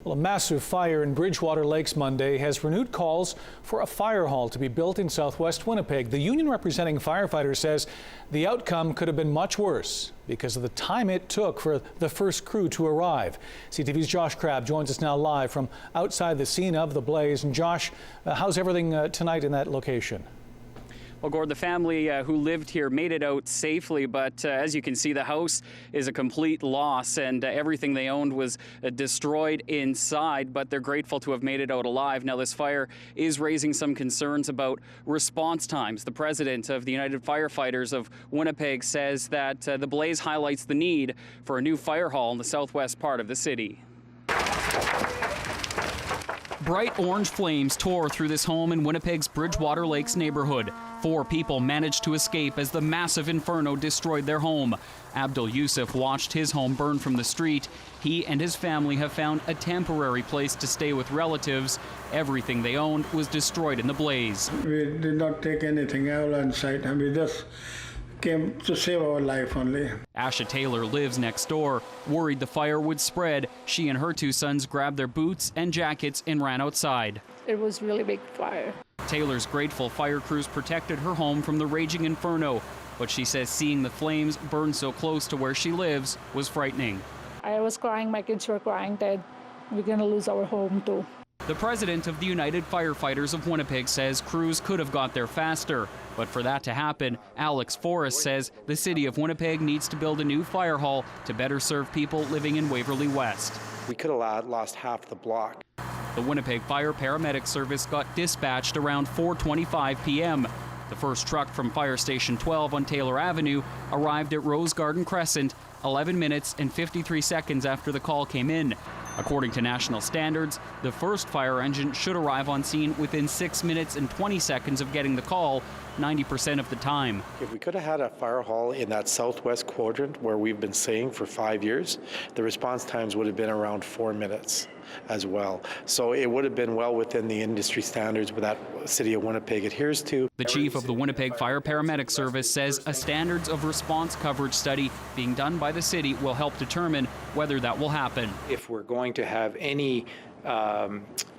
Well, a massive fire in Bridgwater Lakes Monday has renewed calls for a fire hall to be built in southwest Winnipeg. The union representing firefighters says the outcome could have been much worse because of the time it took for the first crew to arrive. CTV's Josh Crabb joins us now live from outside the scene of the blaze. And Josh, how's everything tonight in that location? Well, Gord, the family who lived here made it out safely, but as you can see, the house is a complete loss and everything they owned was destroyed inside, but they're grateful to have made it out alive. Now, this fire is raising some concerns about response times. The president of the United Firefighters of Winnipeg says that the blaze highlights the need for a new fire hall in the southwest part of the city. Bright orange flames tore through this home in Winnipeg's Bridgewater Lakes neighborhood. 4 people managed to escape as the massive inferno destroyed their home. Abdul Yusuf watched his home burn from the street. He and his family have found a temporary place to stay with relatives. Everything they owned was destroyed in the blaze. We did not take anything out on site, and we just came to save our life only. Asha Taylor lives next door. Worried the fire would spread, she and her 2 sons grabbed their boots and jackets and ran outside. It was really big fire. Taylor's grateful fire crews protected her home from the raging inferno, but she says seeing the flames burn so close to where she lives was frightening. I was crying, my kids were crying that we're going to lose our home too. The president of the United Firefighters of Winnipeg says crews could have got there faster. But for that to happen, Alex Forrest says the city of Winnipeg needs to build a new fire hall to better serve people living in Waverly West. We could have lost half the block. The Winnipeg Fire Paramedic Service got dispatched around 4:25 p.m. The first truck from Fire Station 12 on Taylor Avenue arrived at Rose Garden Crescent 11 minutes and 53 seconds after the call came in. According to national standards, the first fire engine should arrive on scene within 6 minutes and 20 seconds of getting the call, 90% of the time. If we could have had a fire hall in that southwest quadrant where we've been staying for 5 years, the response times would have been around 4 minutes as well. So it would have been well within the industry standards that City of Winnipeg adheres to. The chief of the Winnipeg Fire Paramedic Service says a standards of response coverage study being done by the city will help determine whether that will happen. If we're going to have any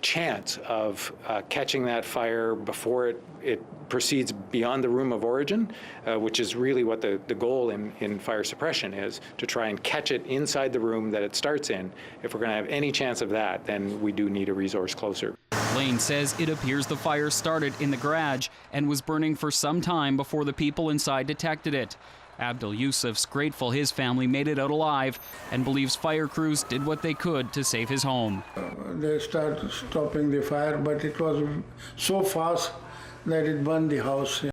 chance of catching that fire before it proceeds beyond the room of origin, which is really what the goal in fire suppression is, to try and catch it inside the room that it starts in. If we're going to have any chance of that, then we do need a resource closer. Lane says it appears the fire started in the garage and was burning for some time before the people inside detected it. Abdul Yusuf's grateful his family made it out alive and believes fire crews did what they could to save his home. They started stopping the fire, but it was so fast that it burned the house.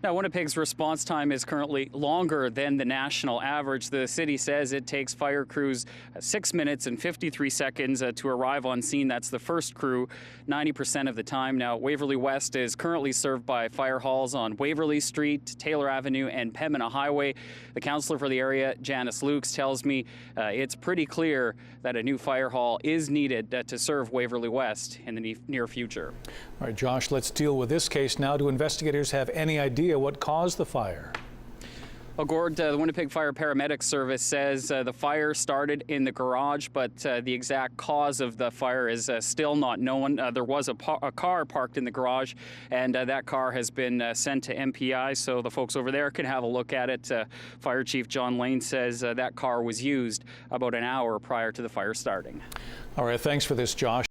Now, Winnipeg's response time is currently longer than the national average. The city says it takes fire crews 6 minutes and 53 seconds to arrive on scene. That's the first crew, 90% of the time. Now, Waverly West is currently served by fire halls on Waverly Street, Taylor Avenue, and Pembina Highway. The councillor for the area, Janice Lukes, tells me it's pretty clear that a new fire hall is needed to serve Waverly West in the near future. All right, Josh, let's deal with this case now. Do investigators have any idea what caused the fire? Well, Gord, the Winnipeg Fire Paramedic Service says the fire started in the garage, but the exact cause of the fire is still not known. There was a car parked in the garage, and that car has been sent to MPI, so the folks over there can have a look at it. Fire Chief John Lane says that car was used about an hour prior to the fire starting. All right, thanks for this, Josh.